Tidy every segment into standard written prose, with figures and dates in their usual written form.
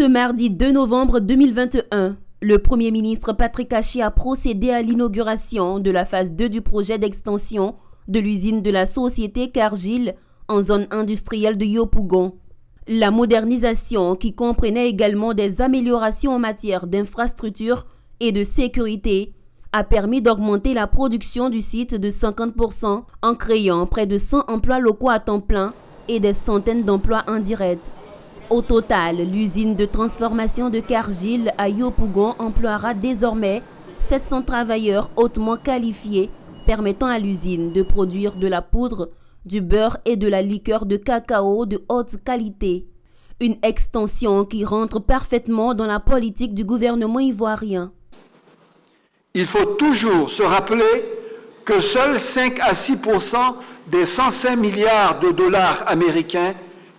mardi 2 novembre 2021, le Premier ministre Patrick Haché a procédé à l'inauguration de la phase 2 du projet d'extension de l'usine de la société Cargill en zone industrielle de Yopougon. La modernisation, qui comprenait également des améliorations en matière d'infrastructure et de sécurité, a permis d'augmenter la production du site de 50% en créant près de 100 emplois locaux à temps plein et des centaines d'emplois indirects. Au total, l'usine de transformation de Cargill à Yopougon emploiera désormais 700 travailleurs hautement qualifiés, permettant à l'usine de produire de la poudre, du beurre et de la liqueur de cacao de haute qualité. Une extension qui rentre parfaitement dans la politique du gouvernement ivoirien. Il faut toujours se rappeler que seuls 5 à 6% des 105 milliards de dollars américains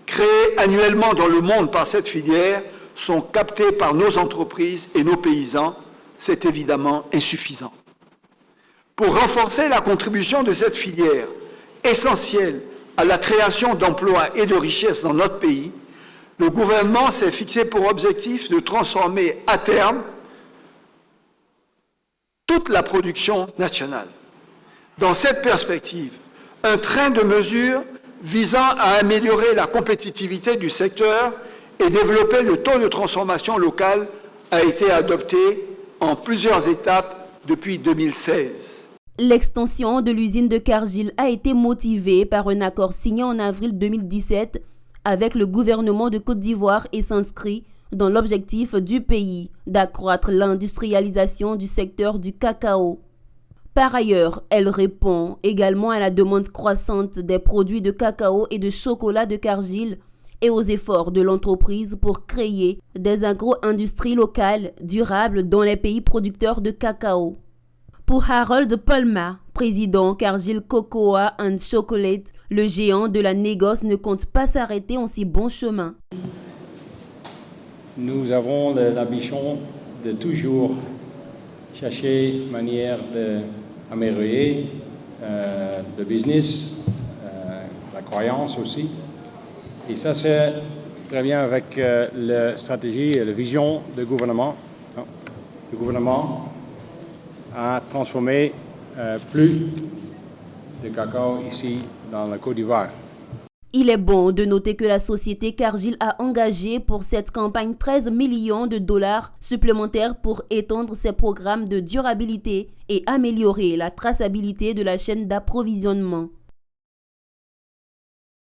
créés annuellement dans le monde par cette filière sont captés par nos entreprises et nos paysans. C'est évidemment insuffisant. Pour renforcer la contribution de cette filière, essentielle à la création d'emplois et de richesses dans notre pays, le gouvernement s'est fixé pour objectif de transformer à terme toute la production nationale. Dans cette perspective, un train de mesures visant à améliorer la compétitivité du secteur et développer le taux de transformation locale a été adopté en plusieurs étapes depuis 2016. L'extension de l'usine de Cargill a été motivée par un accord signé en avril 2017 avec le gouvernement de Côte d'Ivoire et s'inscrit dans l'objectif du pays d'accroître l'industrialisation du secteur du cacao. Par ailleurs, elle répond également à la demande croissante des produits de cacao et de chocolat de Cargill et aux efforts de l'entreprise pour créer des agro-industries locales durables dans les pays producteurs de cacao. Pour Harold Palma, président Cargill Cocoa and Chocolate, le géant de la négoce ne compte pas s'arrêter en si bon chemin. Nous avons l'ambition de toujours chercher une manière d'améliorer le business, la croyance aussi. Et ça, c'est très bien avec la stratégie et la vision du gouvernement. Le gouvernement a transformé plus de cacao ici dans la Côte d'Ivoire. Il est bon de noter que la société Cargill a engagé pour cette campagne 13 millions de dollars supplémentaires pour étendre ses programmes de durabilité et améliorer la traçabilité de la chaîne d'approvisionnement.